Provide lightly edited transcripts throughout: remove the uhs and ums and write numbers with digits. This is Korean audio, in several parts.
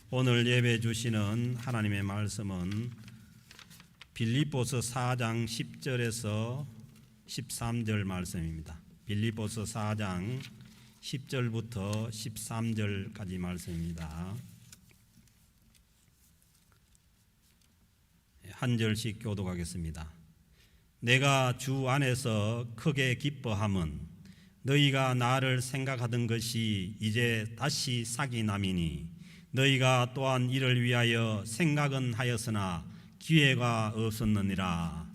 오늘 예배 주시는 하나님의 말씀은 빌립보서 4장 10절에서 13절 말씀입니다. 빌립보서 4장 10절부터 13절까지 말씀입니다. 한 절씩 교독하겠습니다. 내가 주 안에서 크게 기뻐함은 너희가 나를 생각하던 것이 이제 다시 싹이 남이니 너희가 또한 이를 위하여 생각은 하였으나 기회가 없었느니라.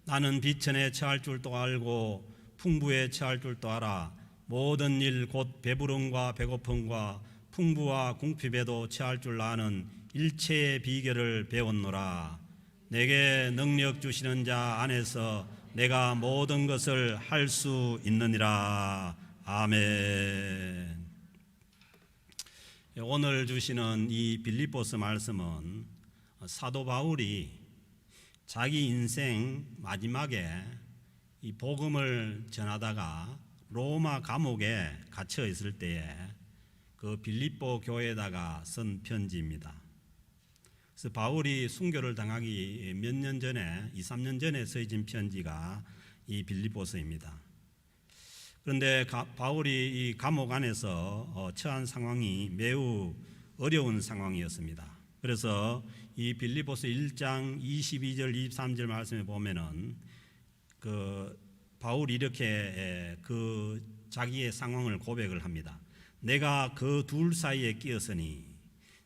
나는 비천에 처할 줄도 알고 풍부에 처할 줄도 알아. 모든 일 곧 배부름과 배고픔과 풍부와 궁핍에도 처할 줄 아는 일체의 비결을 배웠노라. 내게 능력 주시는 자 안에서 내가 모든 것을 할 수 있느니라. 아멘. 오늘 주시는 이 빌립보서 말씀은 사도 바울이 자기 인생 마지막에 이 복음을 전하다가 로마 감옥에 갇혀 있을 때에 그 빌립보 교회에다가 쓴 편지입니다. 그래서 바울이 순교를 당하기 몇 년 전에 2, 3년 전에 써진 편지가 이 빌립보서입니다. 그런데 바울이 이 감옥 안에서 처한 상황이 매우 어려운 상황이었습니다. 그래서 이 빌립보서 1장 22절 23절 말씀에 보면은 그 바울이 이렇게 그 자기의 상황을 고백을 합니다. 내가 그 둘 사이에 끼었으니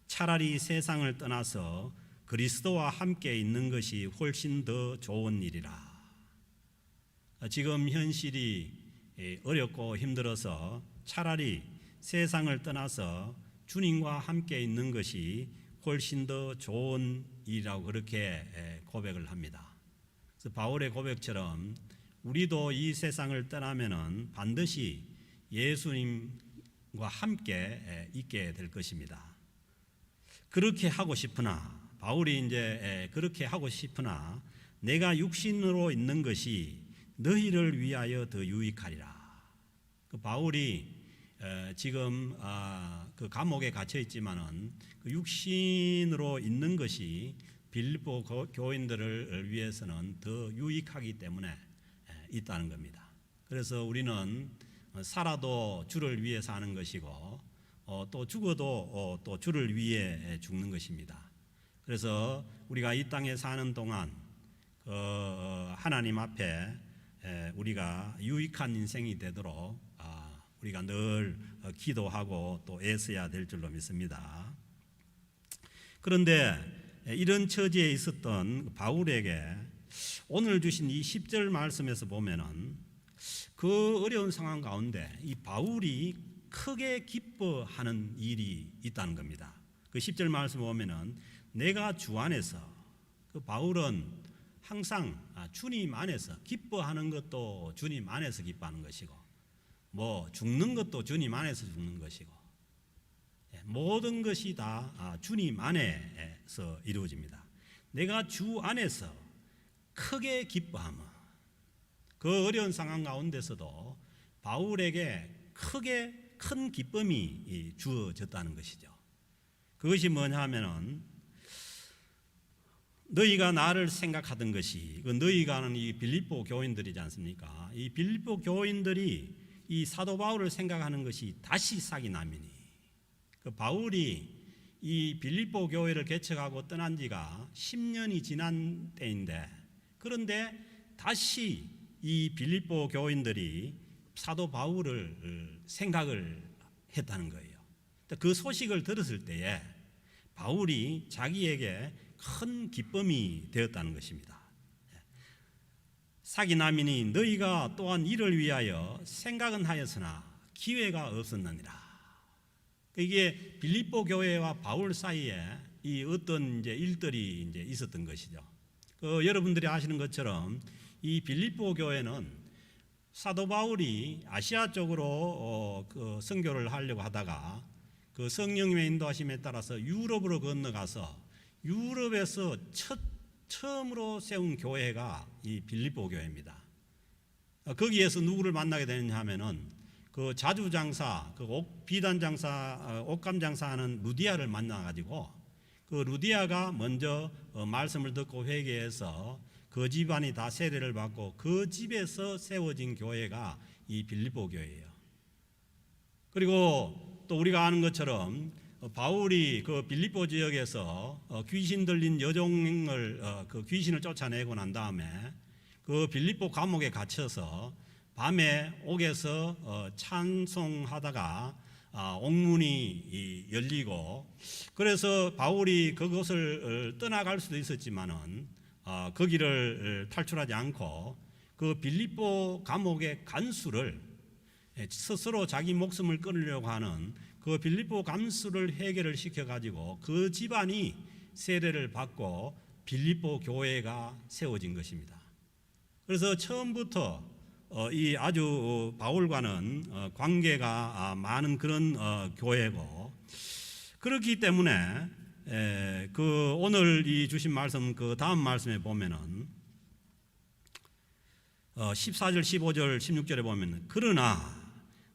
차라리 세상을 떠나서 그리스도와 함께 있는 것이 훨씬 더 좋은 일이라. 지금 현실이 어렵고 힘들어서 차라리 세상을 떠나서 주님과 함께 있는 것이 훨씬 더 좋은 일이라고 그렇게 고백을 합니다. 그래서 바울의 고백처럼 우리도 이 세상을 떠나면은 반드시 예수님과 함께 있게 될 것입니다. 그렇게 하고 싶으나 바울이 이제 그렇게 하고 싶으나 내가 육신으로 있는 것이 너희를 위하여 더 유익하리라. 그 바울이 지금 그 감옥에 갇혀 있지만은 그 육신으로 있는 것이 빌립보 교인들을 위해서는 더 유익하기 때문에 있다는 겁니다. 그래서 우리는 살아도 주를 위해 사는 것이고 또 죽어도 또 주를 위해 죽는 것입니다. 그래서 우리가 이 땅에 사는 동안 하나님 앞에 우리가 유익한 인생이 되도록 우리가 늘 기도하고 또 애써야 될 줄로 믿습니다. 그런데 이런 처지에 있었던 바울에게 오늘 주신 이 10절 말씀에서 보면은 그 어려운 상황 가운데 이 바울이 크게 기뻐하는 일이 있다는 겁니다. 그 10절 말씀 보면은 내가 주 안에서, 그 바울은 항상 주님 안에서 기뻐하는 것도 주님 안에서 기뻐하는 것이고 뭐 죽는 것도 주님 안에서 죽는 것이고 모든 것이 다 주님 안에서 이루어집니다. 내가 주 안에서 크게 기뻐함은 그 어려운 상황 가운데서도 바울에게 크게 큰 기쁨이 주어졌다는 것이죠. 그것이 뭐냐 하면은 너희가 나를 생각하던 것이, 그 너희가는 이 빌립보 교인들이지 않습니까? 이 빌립보 교인들이 이 사도 바울을 생각하는 것이 다시 싹이 나미니, 그 바울이 이 빌립보 교회를 개척하고 떠난 지가 10년이 지난 때인데, 그런데 다시 이 빌립보 교인들이 사도 바울을 생각을 했다는 거예요. 그 소식을 들었을 때에 바울이 자기에게 큰 기쁨이 되었다는 것입니다. 사기남이니 너희가 또한 이를 위하여 생각은 하였으나 기회가 없었느니라. 이게 빌립보 교회와 바울 사이에 이 어떤 이제 일들이 이제 있었던 것이죠. 여러분들이 아시는 것처럼 이 빌립보 교회는 사도 바울이 아시아 쪽으로 그 선교를 하려고 하다가 그 성령님의 인도하심에 따라서 유럽으로 건너가서 유럽에서 처음으로 세운 교회가 이 빌립보 교회입니다. 거기에서 누구를 만나게 되느냐 하면은 그 자주장사, 그 비단장사, 옷감장사하는 루디아를 만나가지고 그 루디아가 먼저 말씀을 듣고 회개해서 그 집안이 다 세례를 받고 그 집에서 세워진 교회가 이 빌립보 교회예요. 그리고 또 우리가 아는 것처럼 바울이 그 빌립보 지역에서 귀신 들린 여종을 그 귀신을 쫓아내고 난 다음에 그 빌립보 감옥에 갇혀서 밤에 옥에서 찬송하다가 옥문이 열리고 그래서 바울이 그것을 떠나갈 수도 있었지만은 그 길을 탈출하지 않고 그 빌립보 감옥의 간수를 스스로 자기 목숨을 끊으려고 하는 그 빌립보 간수를 해결을 시켜가지고 그 집안이 세례를 받고 빌립보 교회가 세워진 것입니다. 그래서 처음부터 이 아주 바울과는 관계가 많은 그런 교회고 그렇기 때문에 그 오늘 이 주신 말씀 그 다음 말씀에 보면은 14절, 15절, 16절에 보면 그러나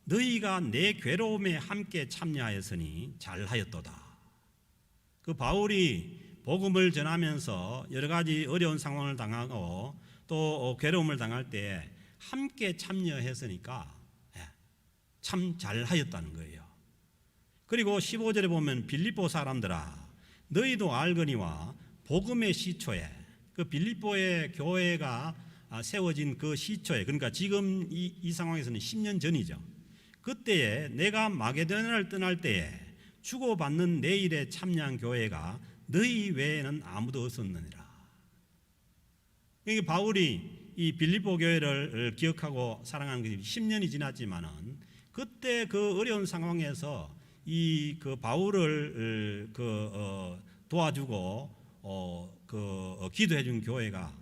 너희가 내 괴로움에 함께 참여하였으니 잘하였도다. 그 바울이 복음을 전하면서 여러 가지 어려운 상황을 당하고 또 괴로움을 당할 때 함께 참여했으니까 참 잘하였다는 거예요. 그리고 15절에 보면 빌립보 사람들아 너희도 알거니와 복음의 시초에 그 빌립보의 교회가 세워진 그 시초에 그러니까 지금 이 상황에서는 10년 전이죠. 그때에 내가 마게도냐를 떠날 때에 주고받는 내 일에 참여한 교회가 너희 외에는 아무도 없었느니라. 그러니까 바울이 이 빌립보 교회를 기억하고 사랑하는 것이 10년이 지났지만은 그때 그 어려운 상황에서 이 그 바울을 도와주고 기도해 준 교회가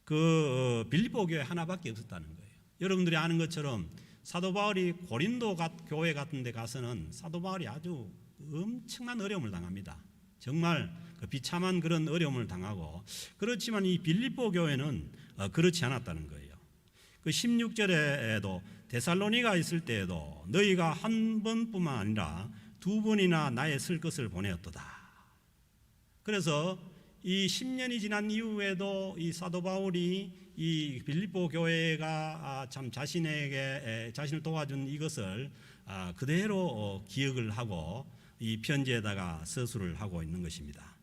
그 빌립보 교회 하나밖에 없었다는 거예요. 여러분들이 아는 것처럼 사도 바울이 고린도 교회 같은 데 가서는 사도 바울이 아주 엄청난 어려움을 당합니다. 정말 비참한 그런 어려움을 당하고 그렇지만 이 빌립보 교회는 그렇지 않았다는 거예요. 그 16절에도 데살로니가 있을 때에도 너희가 한 번뿐만 아니라 두 번이나 나의 쓸 것을 보내었도다. 그래서 이 10년이 지난 이후에도 이 사도 바울이 이 빌립보 교회가 참 자신을 도와준 이것을 그대로 기억을 하고 이 편지에다가 서술을 하고 있는 것입니다.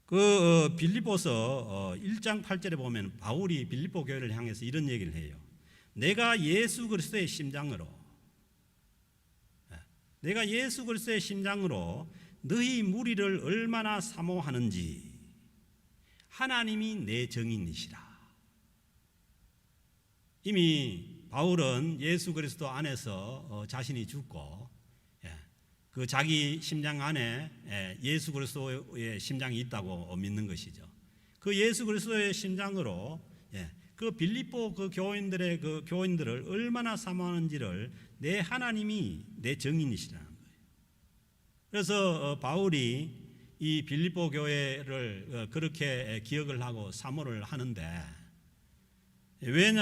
그 빌립보서 1장 8절에 보면 바울이 빌립보 교회를 향해서 이런 얘기를 해요. 내가 예수 그리스도의 심장으로 너희 무리를 얼마나 사모하는지 하나님이 내 증인이시라. 이미 바울은 예수 그리스도 안에서 자신이 죽고 그 자기 심장 안에 예수 그리스도의 심장이 있다고 믿는 것이죠. 그 예수 그리스도의 심장으로 그 빌립보 그 교인들을 얼마나 사모하는지를 내 하나님이 내 증인이시라는 거예요. 그래서 바울이 이 빌립보 교회를 그렇게 기억을 하고 사모를 하는데 왜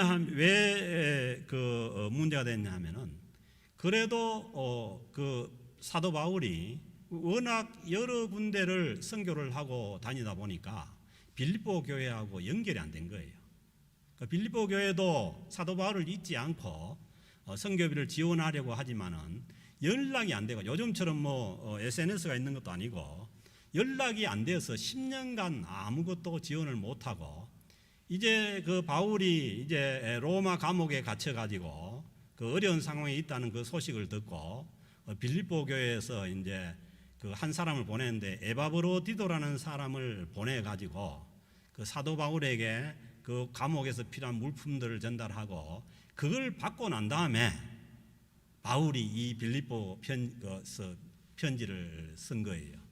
그 문제가 됐냐 하면은 그래도 그 사도 바울이 워낙 여러 군데를 선교를 하고 다니다 보니까 빌립보 교회하고 연결이 안 된 거예요. 빌립보 교회도 사도 바울을 잊지 않고 선교비를 지원하려고 하지만은 연락이 안 되고 요즘처럼 SNS가 있는 것도 아니고 연락이 안 돼서 10년간 아무것도 지원을 못 하고 이제 그 바울이 이제 로마 감옥에 갇혀 가지고 그 어려운 상황에 있다는 그 소식을 듣고 빌립보 교회에서 이제 그 한 사람을 보냈는데 에바브로디도라는 사람을 보내 가지고 그 사도 바울에게 그 감옥에서 필요한 물품들을 전달하고 그걸 받고 난 다음에 바울이 이 빌립보 편지를 쓴 거예요.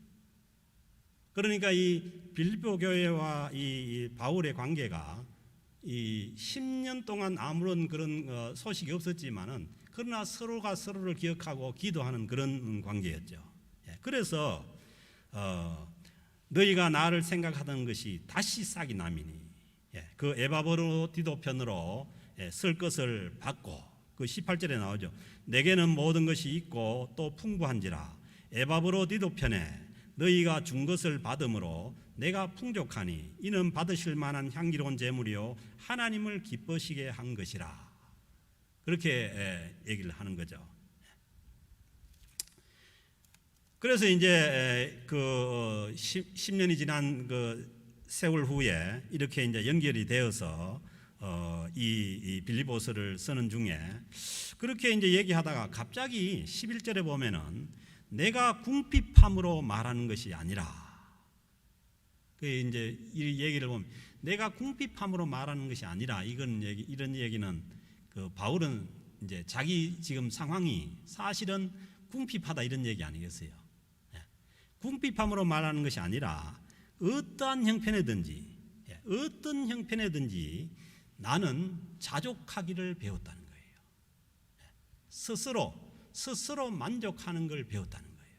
그러니까 이 빌립보 교회와 이 바울의 관계가 이 10년 동안 아무런 그런 소식이 없었지만은 그러나 서로가 서로를 기억하고 기도하는 그런 관계였죠. 그래서 너희가 나를 생각하던 것이 다시 싹이 남이니 그 에바브로디도 편으로 쓸 것을 받고, 그 18절에 나오죠. 내게는 모든 것이 있고 또 풍부한지라. 에바브로디도 편에 너희가 준 것을 받음으로 내가 풍족하니 이는 받으실 만한 향기로운 제물이요 하나님을 기쁘시게 한 것이라. 그렇게 얘기를 하는 거죠. 그래서 이제 그 10년이 지난 그 세월 후에 이렇게 이제 연결이 되어서 이 빌립보서를 쓰는 중에 그렇게 이제 얘기하다가 갑자기 11절에 보면은 내가 궁핍함으로 말하는 것이 아니라, 그 이제 이 얘기를 보면 내가 궁핍함으로 말하는 것이 아니라, 이런 얘기는 그 바울은 이제 자기 지금 상황이 사실은 궁핍하다 이런 얘기 아니겠어요? 궁핍함으로 말하는 것이 아니라 어떠한 형편에든지 나는 자족하기를 배웠다는 거예요. 스스로 만족하는 걸 배웠다는 거예요.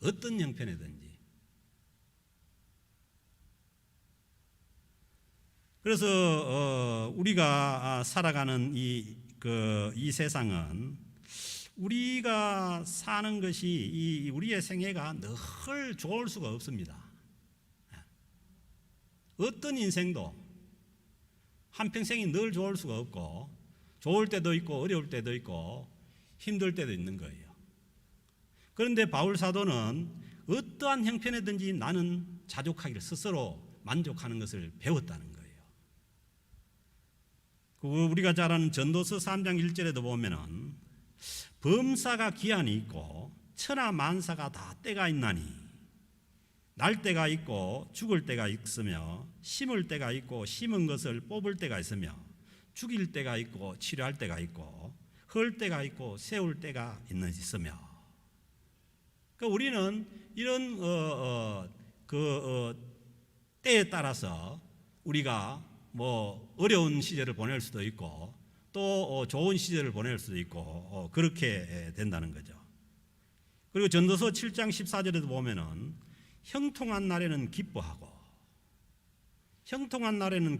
어떤 형편에든지. 그래서 우리가 살아가는 이 세상은 우리가 사는 것이 우리의 생애가 늘 좋을 수가 없습니다. 어떤 인생도 한평생이 늘 좋을 수가 없고, 좋을 때도 있고 어려울 때도 있고 힘들 때도 있는 거예요. 그런데 바울 사도는 어떠한 형편에든지 나는 자족하기를, 스스로 만족하는 것을 배웠다는 거예요. 우리가 잘 아는 전도서 3장 1절에도 보면은 범사가 기한이 있고 천하 만사가 다 때가 있나니 날 때가 있고 죽을 때가 있으며 심을 때가 있고 심은 것을 뽑을 때가 있으며 죽일 때가 있고 치료할 때가 있고 헐 때가 있고 세울 때가 있으며. 그러니까 우리는 이런 때에 따라서 우리가 뭐 어려운 시절을 보낼 수도 있고 또 좋은 시절을 보낼 수도 있고 그렇게 된다는 거죠. 그리고 전도서 7장 14절에도 보면은 형통한 날에는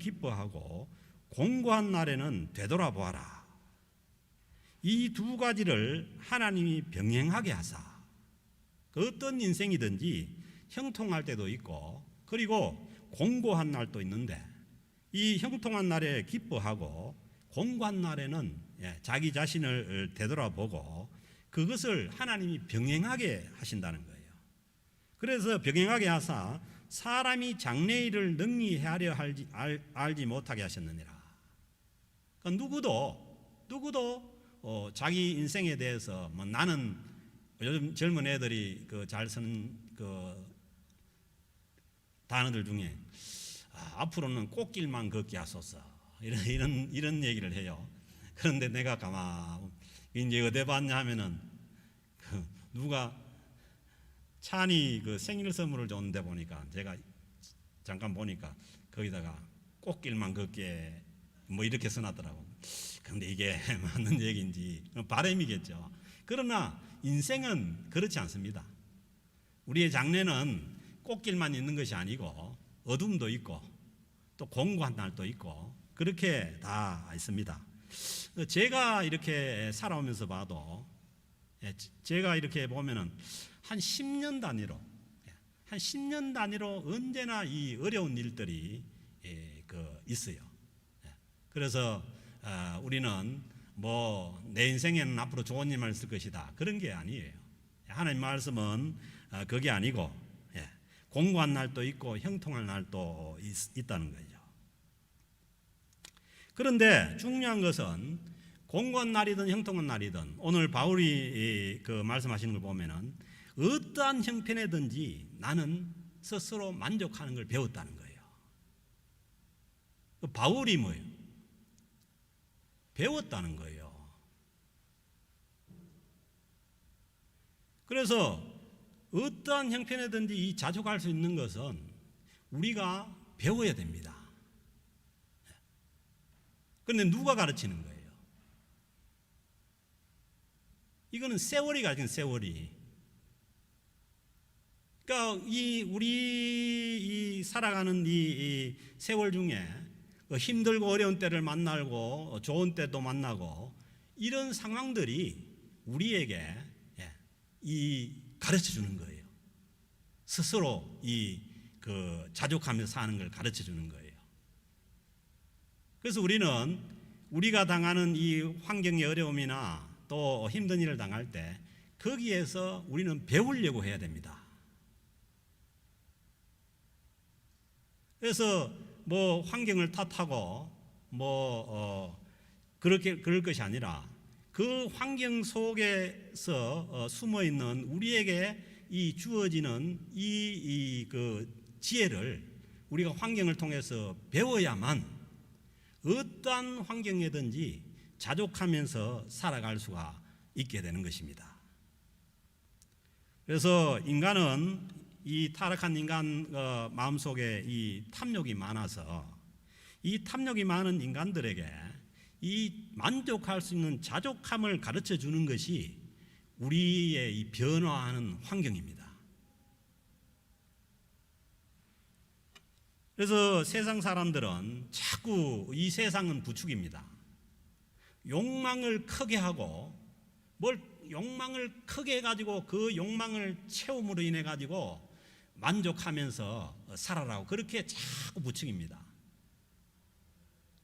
기뻐하고 공고한 날에는 되돌아보아라. 이 두 가지를 하나님이 병행하게 하사, 그 어떤 인생이든지 형통할 때도 있고 그리고 공고한 날도 있는데, 이 형통한 날에 기뻐하고 공고한 날에는 자기 자신을 되돌아보고 그것을 하나님이 병행하게 하신다는 거예요. 그래서 병행하게 하사 사람이 장래일을 능히 헤아려 알지 못하게 하셨느니라. 그러니까 누구도 자기 인생에 대해서 뭐 나는, 요즘 젊은 애들이 잘 쓰는 단어들 중에 앞으로는 꽃길만 걷게 하소서 이런 얘기를 해요. 그런데 내가 이제 어디 봤냐 하면은 누가 찬이 생일 선물을 줬는데 보니까 제가 잠깐 보니까 거기다가 꽃길만 걷게 뭐 이렇게 써놨더라고. 그런데 이게 맞는 얘기인지 바람이겠죠. 그러나 인생은 그렇지 않습니다. 우리의 장래는 꽃길만 있는 것이 아니고 어둠도 있고 또 공고한 날도 있고 그렇게 다 있습니다. 제가 이렇게 살아오면서 봐도, 제가 이렇게 보면은 한 10년 단위로 언제나 이 어려운 일들이 있어요. 그래서 우리는 뭐 내 인생에는 앞으로 좋은 일만 있을 것이다 그런 게 아니에요. 하나님 말씀은 그게 아니고 공고한 날도 있고 형통할 날도 있다는 거죠. 그런데 중요한 것은 공고한 날이든 형통한 날이든 오늘 바울이 말씀하시는 걸 보면은 어떠한 형편에든지 나는 스스로 만족하는 걸 배웠다는 거예요. 바울이 뭐예요? 배웠다는 거예요. 그래서 어떠한 형편에든지 이 자족할 수 있는 것은 우리가 배워야 됩니다. 그런데 누가 가르치는 거예요? 이거는 세월이 가진 세월이. 그러니까 우리 살아가는 이 세월 중에 힘들고 어려운 때를 만나고 좋은 때도 만나고 이런 상황들이 우리에게 이 가르쳐 주는 거예요. 스스로 자족하면서 사는 걸 가르쳐 주는 거예요. 그래서 우리는 우리가 당하는 이 환경의 어려움이나 또 힘든 일을 당할 때 거기에서 우리는 배우려고 해야 됩니다. 그래서 뭐 환경을 탓하고 그럴 것이 아니라 그 환경 속에서 숨어 있는 우리에게 이 주어지는 그 지혜를 우리가 환경을 통해서 배워야만 어떠한 환경이든지 자족하면서 살아갈 수가 있게 되는 것입니다. 그래서 인간은 이 타락한 인간 마음속에 이 탐욕이 많아서 이 탐욕이 많은 인간들에게 이 만족할 수 있는 자족함을 가르쳐 주는 것이 우리의 이 변화하는 환경입니다. 그래서 세상 사람들은 자꾸 이 세상은 부축입니다. 욕망을 크게 하고 욕망을 크게 해가지고 그 욕망을 채움으로 인해 가지고 만족하면서 살아라고 그렇게 자꾸 부축입니다.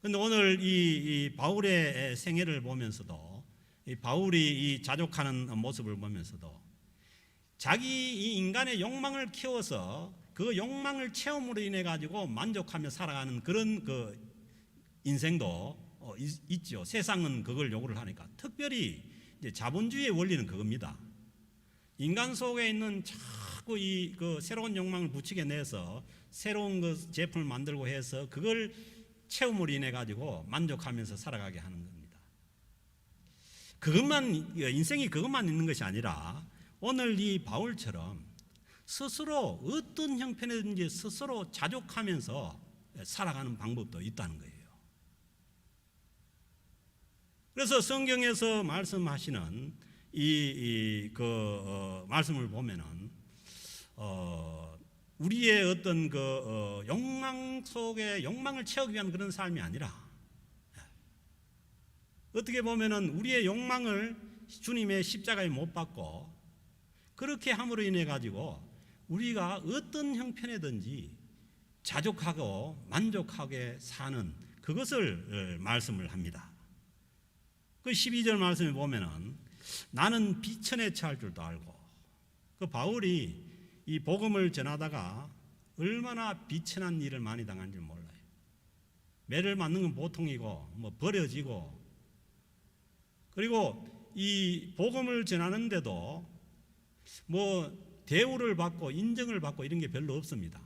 그런데 오늘 이 바울의 생애를 보면서도 이 바울이 이 자족하는 모습을 보면서도 자기 이 인간의 욕망을 키워서 그 욕망을 채움으로 인해 가지고 만족하며 살아가는 그런 그 인생도 있죠. 세상은 그걸 요구를 하니까. 특별히 이제 자본주의의 원리는 그겁니다. 인간 속에 있는 자꾸 그 새로운 욕망을 부추겨 내서 새로운 그 제품을 만들고 해서 그걸 채움으로 인해 가지고 만족하면서 살아가게 하는 겁니다. 인생이 그것만 있는 것이 아니라 오늘 이 바울처럼 스스로 어떤 형편이든지 스스로 자족하면서 살아가는 방법도 있다는 거예요. 그래서 성경에서 말씀하시는 말씀을 보면은 우리의 어떤 욕망 속에 욕망을 채우기 위한 그런 삶이 아니라 어떻게 보면은 우리의 욕망을 주님의 십자가에 못 박고 그렇게 함으로 인해 가지고 우리가 어떤 형편이든지 자족하고 만족하게 사는 그것을 말씀을 합니다. 그 12절 말씀에 보면은 나는 비천에 처할 줄도 알고 그 바울이 이 복음을 전하다가 얼마나 비천한 일을 많이 당한지 몰라요. 매를 맞는 건 보통이고 버려지고 그리고 이 복음을 전하는데도 대우를 받고 인정을 받고 이런 게 별로 없습니다.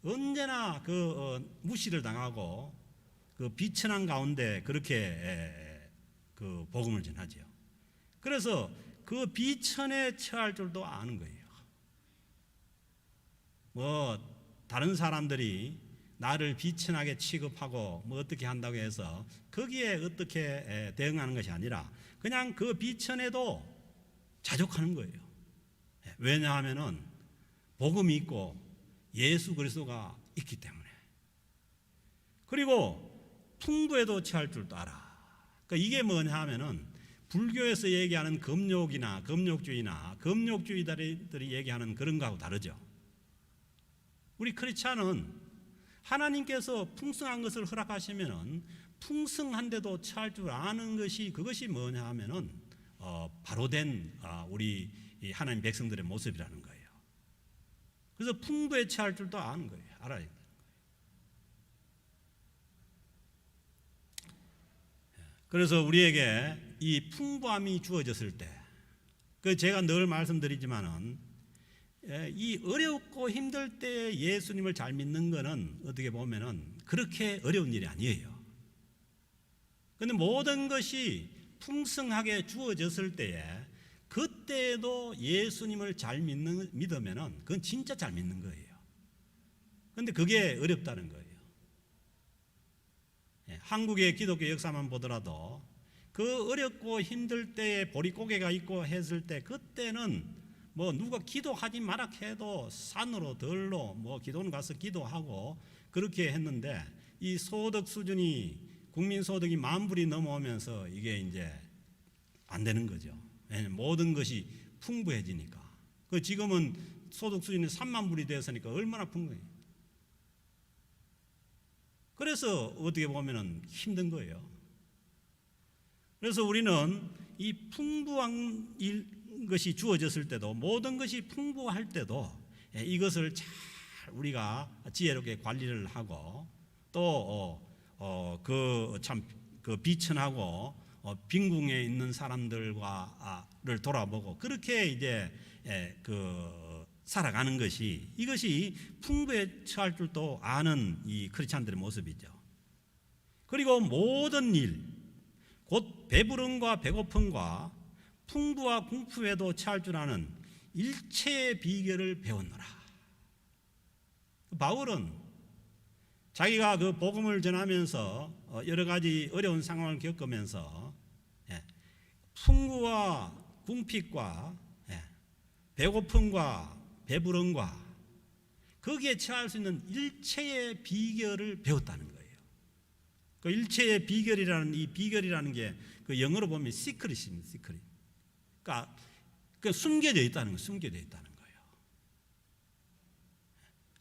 언제나 무시를 당하고 그 비천한 가운데 그렇게 그 복음을 전하죠. 그래서 그 비천에 처할 줄도 아는 거예요. 다른 사람들이 나를 비천하게 취급하고 어떻게 한다고 해서 거기에 어떻게 대응하는 것이 아니라 그냥 그 비천에도 자족하는 거예요. 왜냐하면은 복음이 있고 예수 그리스도가 있기 때문에. 그리고 풍부에도 처할 줄도 알아. 그러니까 이게 뭐냐 하면은 불교에서 얘기하는 금욕이나 금욕주의들이 얘기하는 그런 거하고 다르죠. 우리 크리스찬은 하나님께서 풍성한 것을 허락하시면은 풍성한데도 처할 줄 아는 것이 그것이 뭐냐 하면은 바로 된 우리 하나님 백성들의 모습이라는 거예요. 그래서 풍부에 처할 줄도 아는 거예요. 알아야 돼요. 그래서 우리에게 이 풍부함이 주어졌을 때, 제가 늘 말씀드리지만은 이 어렵고 힘들 때 예수님을 잘 믿는 것은 어떻게 보면은 그렇게 어려운 일이 아니에요. 그런데 모든 것이 풍성하게 주어졌을 때에 그때에도 예수님을 잘 믿으면은 그건 진짜 잘 믿는 거예요. 그런데 그게 어렵다는 거예요. 한국의 기독교 역사만 보더라도 그 어렵고 힘들 때에 보릿고개가 있고 했을 때 그때는 누가 기도하지 마라 해도 산으로 들로 기도는 가서 기도하고 그렇게 했는데 이 소득 수준이 국민 소득이 10,000불이 넘어오면서 이게 이제 안 되는 거죠. 모든 것이 풍부해지니까. 그 지금은 소득 수준이 30,000불이 되었으니까 얼마나 풍부해요. 그래서 어떻게 보면은 힘든 거예요. 그래서 우리는 이 풍부한 것이 주어졌을 때도, 모든 것이 풍부할 때도 이것을 잘 우리가 지혜롭게 관리를 하고, 또 그 비천하고 빈궁에 있는 사람들과를 돌아보고 그렇게 이제 살아가는 것이, 이것이 풍부에 처할 줄도 아는 이 크리스찬들의 모습이죠. 그리고 모든 일, 곧 배부름과 배고픔과 풍부와 궁핍에도 처할 줄 아는 일체의 비결을 배웠노라. 바울은 자기가 그 복음을 전하면서 여러 가지 어려운 상황을 겪으면서 풍부와 궁핍과 배고픔과 배부름과 거기에 처할 수 있는 일체의 비결을 배웠다는 거예요. 그 일체의 비결이라는, 이 비결이라는 게 그 영어로 보면 시크릿입니다. 시크릿. 그러니까 숨겨져 있다는 거예요. 숨겨져 있다는 거예요.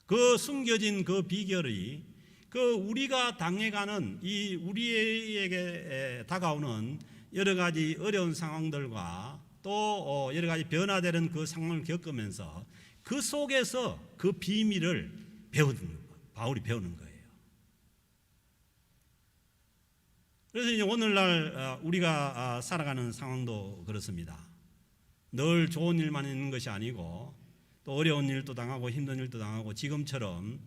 그 숨겨진 그 비결이 그 우리가 당해가는 이 우리에게 다가오는 여러 가지 어려운 상황들과 또 여러 가지 변화되는 그 상황을 겪으면서 그 속에서 그 비밀을 바울이 배우는 거예요. 그래서 이제 오늘날 우리가 살아가는 상황도 그렇습니다. 늘 좋은 일만 있는 것이 아니고 또 어려운 일도 당하고 힘든 일도 당하고 지금처럼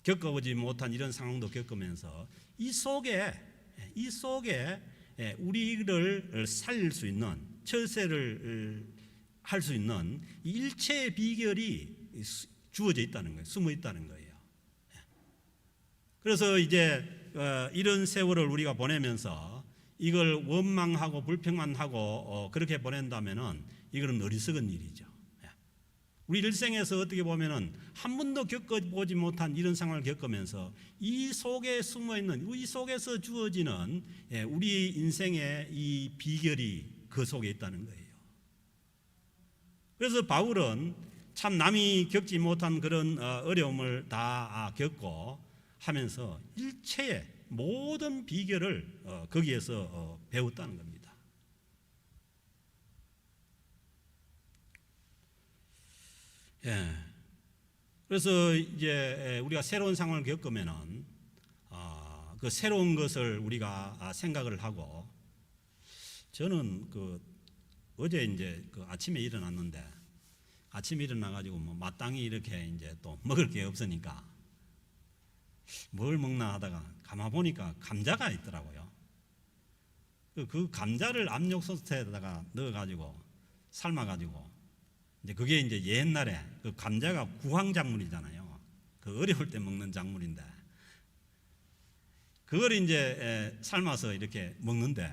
겪어보지 못한 이런 상황도 겪으면서 이 속에 우리를 살릴 수 있는, 철새를 할 수 있는 이 일체의 비결이 주어져 있다는 거예요. 숨어 있다는 거예요. 그래서 이제 이런 세월을 우리가 보내면서 이걸 원망하고 불평만하고 그렇게 보낸다면은 이거는 어리석은 일이죠. 우리 일생에서 어떻게 보면은 한 번도 겪어보지 못한 이런 상황을 겪으면서 이 속에 숨어있는, 이 속에서 주어지는 우리 인생의 이 비결이 그 속에 있다는 거예요. 그래서 바울은 참 남이 겪지 못한 그런 어려움을 다 겪고 하면서 일체의 모든 비결을 거기에서 배웠다는 겁니다. 그래서 이제 우리가 새로운 상황을 겪으면은 그 새로운 것을 우리가 생각을 하고, 저는 어제 이제 아침에 일어났는데, 아침에 일어나가지고 뭐 마땅히 이렇게 이제 또 먹을 게 없으니까 뭘 먹나 하다가 가만 보니까 감자가 있더라고요. 그 감자를 압력솥에다가 넣어가지고 삶아가지고, 이제 그게 이제 옛날에 그 감자가 구황작물이잖아요. 그 어려울 때 먹는 작물인데, 그걸 이제 삶아서 이렇게 먹는데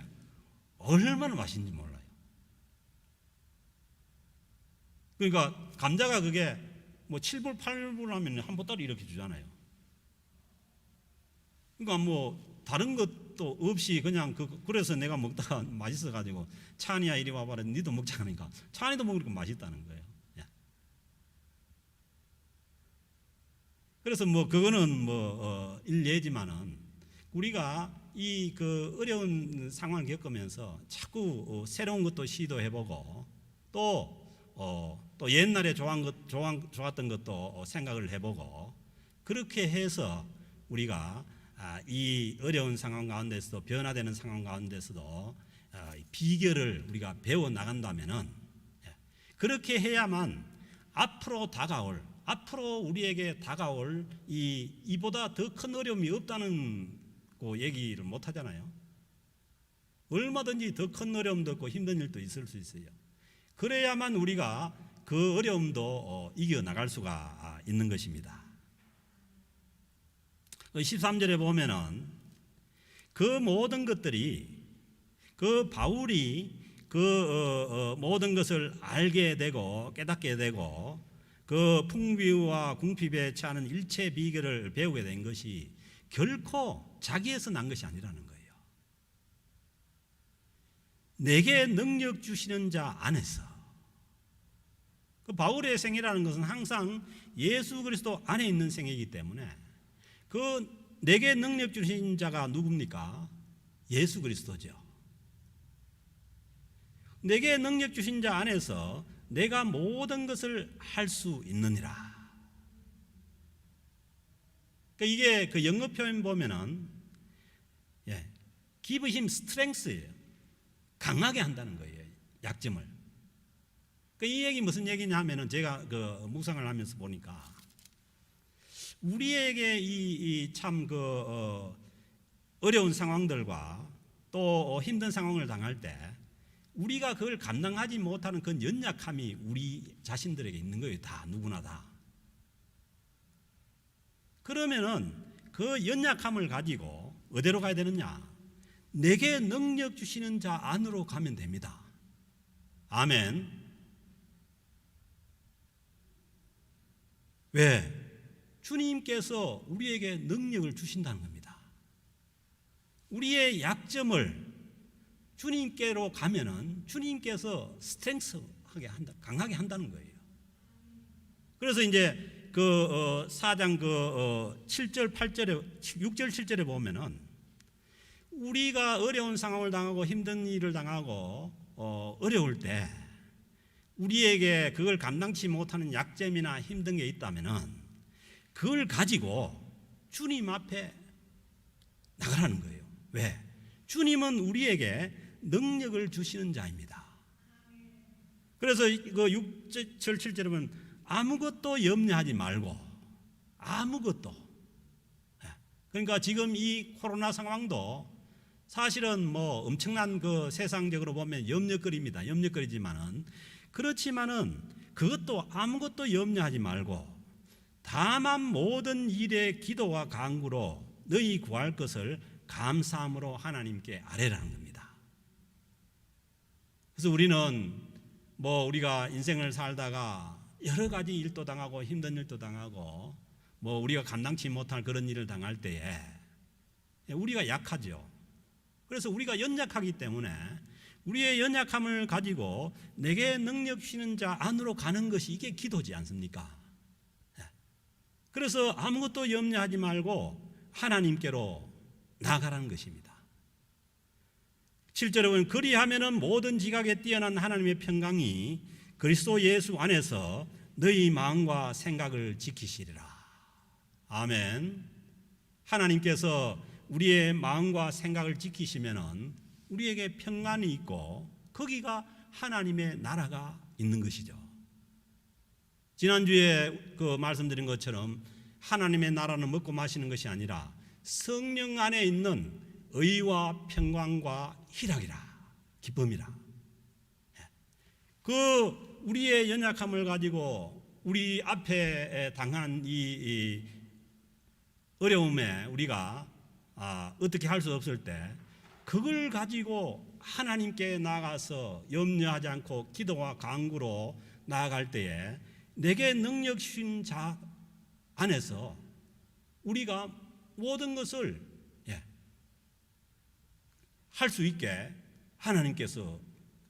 얼마나 맛있는지 몰라요. 그러니까 감자가 그게 뭐 7불, 8불 하면 한 보따리 이렇게 주잖아요. 그러니까 뭐 다른 것도 없이 그냥 그래서 내가 먹다가 맛있어가지고 찬이야 이리 와봐라, 니도 먹자 하니까 찬이도 먹으니까 맛있다는 거예요. 그래서 뭐 그거는 뭐 일례지만은 우리가 이 어려운 상황을 겪으면서 자꾸 새로운 것도 시도해보고 또 옛날에 좋았던 것도 생각을 해보고, 그렇게 해서 우리가 이 어려운 상황 가운데서도, 변화되는 상황 가운데서도 비결을 우리가 배워 나간다면은, 그렇게 해야만 앞으로 우리에게 다가올 이보다 더 큰 어려움이 없다는 거 얘기를 못 하잖아요. 얼마든지 더 큰 어려움도 있고 힘든 일도 있을 수 있어요. 그래야만 우리가 그 어려움도 이겨 나갈 수가 있는 것입니다. 13절에 보면은 그 모든 것들이, 그 바울이 모든 것을 알게 되고 깨닫게 되고 그 풍비와 궁핍에 처하는 일체 비결을 배우게 된 것이 결코 자기에서 난 것이 아니라는 거예요. 내게 능력 주시는 자 안에서. 그 바울의 생애라는 것은 항상 예수 그리스도 안에 있는 생애이기 때문에 그 내게 능력 주신 자가 누굽니까? 예수 그리스도죠. 내게 능력 주신 자 안에서 내가 모든 것을 할 수 있느니라. 그러니까 이게 그 영어 표현 보면은 give him strength예요. 강하게 한다는 거예요. 약점을. 그러니까 이 얘기 무슨 얘기냐 하면은 제가 그 묵상을 하면서 보니까 우리에게 이 참 그 어려운 상황들과 또 힘든 상황을 당할 때 우리가 그걸 감당하지 못하는 그 연약함이 우리 자신들에게 있는 거예요. 다 누구나 다. 그러면은 그 연약함을 가지고 어디로 가야 되느냐? 내게 능력 주시는 자 안으로 가면 됩니다. 아멘. 왜? 주님께서 우리에게 능력을 주신다는 겁니다. 우리의 약점을 주님께로 가면은 주님께서 스트렝스하게 한다, 강하게 한다는 거예요. 그래서 이제 그 4장 그 7절 8절에 6절 7절에 보면은 우리가 어려운 상황을 당하고 힘든 일을 당하고 어려울 때 우리에게 그걸 감당치 못하는 약점이나 힘든 게 있다면은 그걸 가지고 주님 앞에 나가라는 거예요. 왜? 주님은 우리에게 능력을 주시는 자입니다. 그래서 그 6절 7절에 보면 아무것도 염려하지 말고 아무것도. 그러니까 지금 이 코로나 상황도 사실은 뭐 엄청난 그 세상적으로 보면 염려거리입니다. 염려거리지만은 그렇지만은 그것도 아무것도 염려하지 말고 다만 모든 일에 기도와 간구로 너희 구할 것을 감사함으로 하나님께 아뢰라는 겁니다. 그래서 우리는 뭐 우리가 인생을 살다가 여러 가지 일도 당하고 힘든 일도 당하고 뭐 우리가 감당치 못할 그런 일을 당할 때에 우리가 약하죠. 그래서 우리가 연약하기 때문에 우리의 연약함을 가지고 내게 능력 주시는 자 안으로 가는 것이 이게 기도지 않습니까? 그래서 아무것도 염려하지 말고 하나님께로 나아가라는 것입니다. 7절에 보면 그리하면은 모든 지각에 뛰어난 하나님의 평강이 그리스도 예수 안에서 너희 마음과 생각을 지키시리라. 아멘. 하나님께서 우리의 마음과 생각을 지키시면은 우리에게 평안이 있고 거기가 하나님의 나라가 있는 것이죠. 지난주에 그 말씀드린 것처럼 하나님의 나라는 먹고 마시는 것이 아니라 성령 안에 있는 의와 평강과 희락이라, 기쁨이라. 그 우리의 연약함을 가지고 우리 앞에 당한 이 어려움에 우리가 어떻게 할 수 없을 때 그걸 가지고 하나님께 나가서 염려하지 않고 기도와 간구로 나아갈 때에 내게 능력 주신 자 안에서 우리가 모든 것을 할 수 있게 하나님께서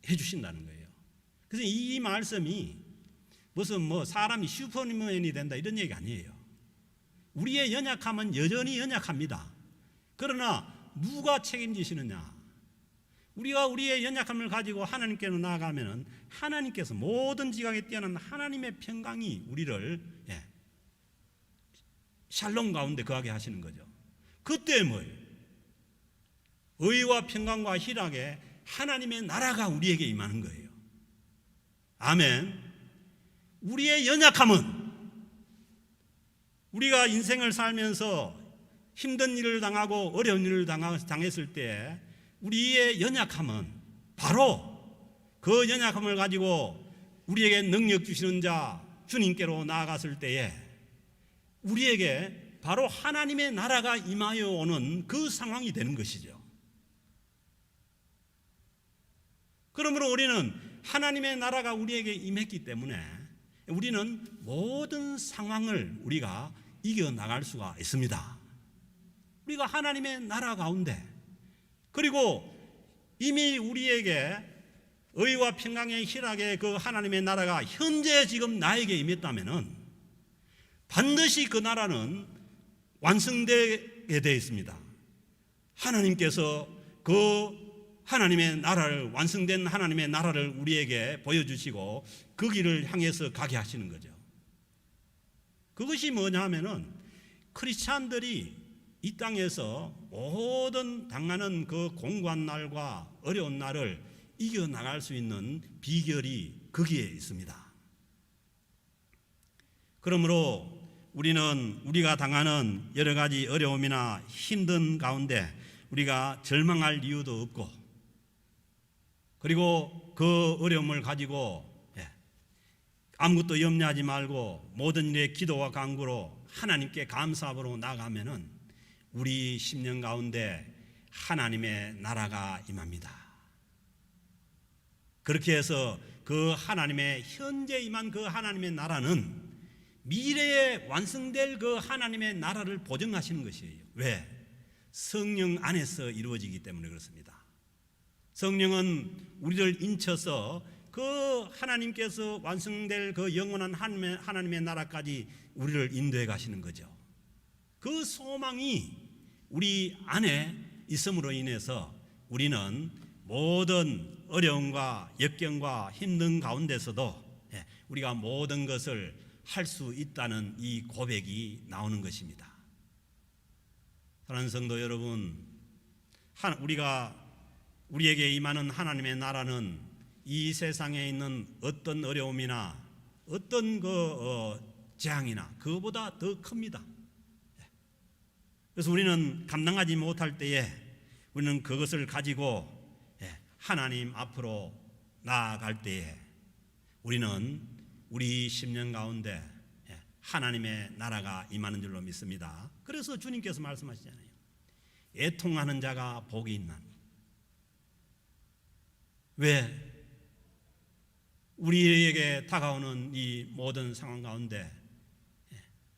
해주신다는 거예요. 그래서 이 말씀이 무슨 뭐 사람이 슈퍼맨이 된다 이런 얘기 아니에요. 우리의 연약함은 여전히 연약합니다. 그러나 누가 책임지시느냐? 우리가 우리의 연약함을 가지고 하나님께로 나아가면은 하나님께서 모든 지각에 뛰어난 하나님의 평강이 우리를 샬롬 가운데 거하게 하시는 거죠. 그때 뭐예요? 의와 평강과 희락에 하나님의 나라가 우리에게 임하는 거예요. 아멘. 우리의 연약함은 우리가 인생을 살면서 힘든 일을 당하고 어려운 일을 당했을 때 우리의 연약함은 바로 그 연약함을 가지고 우리에게 능력 주시는 자 주님께로 나아갔을 때에 우리에게 바로 하나님의 나라가 임하여 오는 그 상황이 되는 것이죠. 그러므로 우리는 하나님의 나라가 우리에게 임했기 때문에 우리는 모든 상황을 우리가 이겨나갈 수가 있습니다. 우리가 하나님의 나라 가운데, 그리고 이미 우리에게 의와 평강의 희락의 그 하나님의 나라가 현재 지금 나에게 임했다면은 반드시 그 나라는 완성되게 되어 있습니다. 하나님께서 그 하나님의 나라를, 완성된 하나님의 나라를 우리에게 보여주시고 그 길을 향해서 가게 하시는 거죠. 그것이 뭐냐 하면은 크리스찬들이 이 땅에서 모든 당하는 그 공고한 날과 어려운 날을 이겨나갈 수 있는 비결이 거기에 있습니다. 그러므로 우리는 우리가 당하는 여러 가지 어려움이나 힘든 가운데 우리가 절망할 이유도 없고, 그리고 그 어려움을 가지고 아무것도 염려하지 말고 모든 일에 기도와 간구로 하나님께 감사함으로 나아가면은 우리 심령 가운데 하나님의 나라가 임합니다. 그렇게 해서 그 하나님의 현재 임한 그 하나님의 나라는 미래에 완성될 그 하나님의 나라를 보증하시는 것이에요. 왜? 성령 안에서 이루어지기 때문에 그렇습니다. 성령은 우리를 인쳐서 그 하나님께서 완성될 그 영원한 하나님의 나라까지 우리를 인도해 가시는 거죠. 그 소망이 우리 안에 있음으로 인해서 우리는 모든 어려움과 역경과 힘든 가운데서도 우리가 모든 것을 할 수 있다는 이 고백이 나오는 것입니다. 사랑하는 성도 여러분, 우리에게 임하는 하나님의 나라는 이 세상에 있는 어떤 어려움이나 어떤 재앙이나 그거보다 더 큽니다. 그래서 우리는 감당하지 못할 때에 우리는 그것을 가지고 하나님 앞으로 나아갈 때에 우리는 우리 심령 가운데 하나님의 나라가 임하는 줄로 믿습니다. 그래서 주님께서 말씀하시잖아요. 애통하는 자가 복이 있나니. 왜? 우리에게 다가오는 이 모든 상황 가운데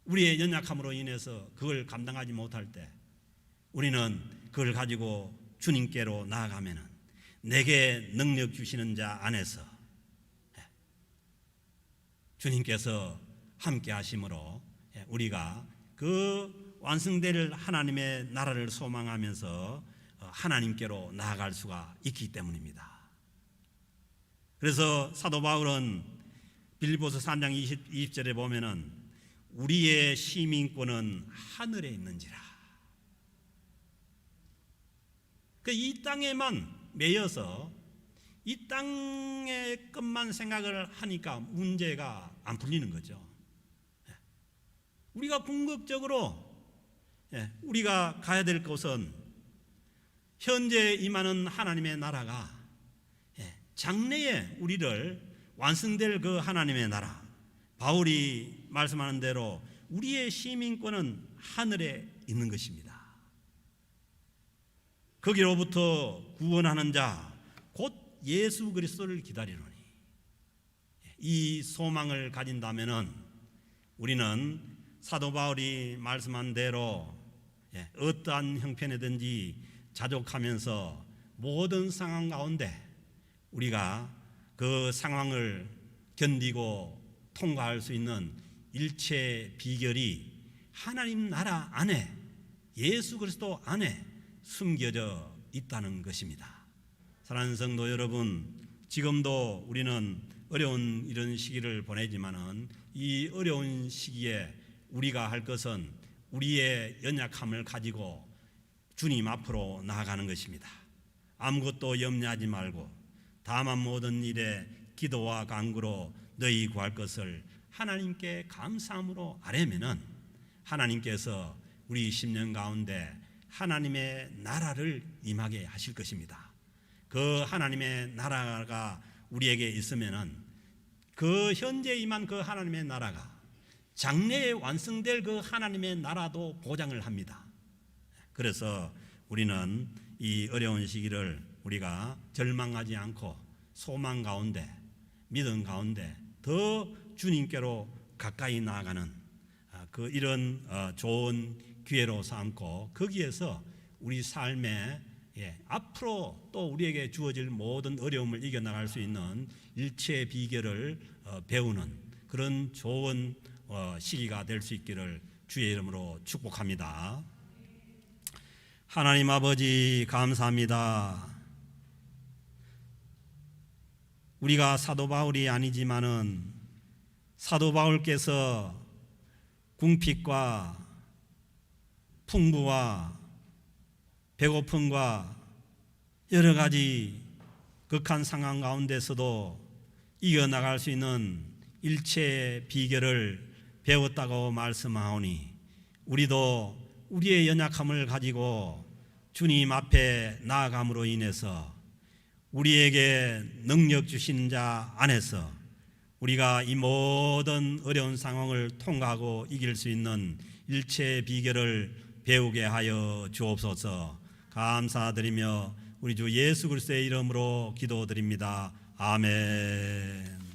우리의 연약함으로 인해서 그걸 감당하지 못할 때 우리는 그걸 가지고 주님께로 나아가면은 내게 능력 주시는 자 안에서 주님께서 함께 하심으로 우리가 그 완성될 하나님의 나라를 소망하면서 하나님께로 나아갈 수가 있기 때문입니다. 그래서 사도 바울은 빌립보서 3장 20절에 보면은 우리의 시민권은 하늘에 있는지라. 이 땅에만 매여서 이 땅의 것만 생각을 하니까 문제가 안 풀리는 거죠. 우리가 궁극적으로 우리가 가야 될 곳은 현재 임하는 하나님의 나라가 장래에 우리를 완성될 그 하나님의 나라, 바울이 말씀하는 대로 우리의 시민권은 하늘에 있는 것입니다. 거기로부터 구원하는 자 곧 예수 그리스도를 기다리노니, 이 소망을 가진다면은 우리는 사도 바울이 말씀한 대로 어떠한 형편이든지 자족하면서 모든 상황 가운데 우리가 그 상황을 견디고 통과할 수 있는 일체 비결이 하나님 나라 안에, 예수 그리스도 안에 숨겨져 있다는 것입니다. 사랑하는 성도 여러분, 지금도 우리는 어려운 이런 시기를 보내지만은 이 어려운 시기에 우리가 할 것은 우리의 연약함을 가지고 주님 앞으로 나아가는 것입니다. 아무것도 염려하지 말고 다만 모든 일에 기도와 간구로 너희 구할 것을 하나님께 감사함으로 아뢰면은 하나님께서 우리 심령 가운데 하나님의 나라를 임하게 하실 것입니다. 그 하나님의 나라가 우리에게 있으면은 그 현재 임한 그 하나님의 나라가 장래에 완성될 그 하나님의 나라도 보장을 합니다. 그래서 우리는 이 어려운 시기를 우리가 절망하지 않고 소망 가운데, 믿음 가운데 더 주님께로 가까이 나아가는 이런 좋은 기회로 삼고 거기에서 우리 삶에 앞으로 또 우리에게 주어질 모든 어려움을 이겨나갈 수 있는 일체의 비결을 배우는 그런 좋은 시기가 될 수 있기를 주의 이름으로 축복합니다. 하나님 아버지 감사합니다. 우리가 사도 바울이 아니지만은 사도 바울께서 궁핍과 풍부와 배고픔과 여러 가지 극한 상황 가운데서도 이겨나갈 수 있는 일체의 비결을 배웠다고 말씀하오니 우리도 우리의 연약함을 가지고 주님 앞에 나아감으로 인해서 우리에게 능력 주신 자 안에서 우리가 이 모든 어려운 상황을 통과하고 이길 수 있는 일체의 비결을 배우게 하여 주옵소서. 감사드리며 우리 주 예수 그리스도의 이름으로 기도드립니다. 아멘.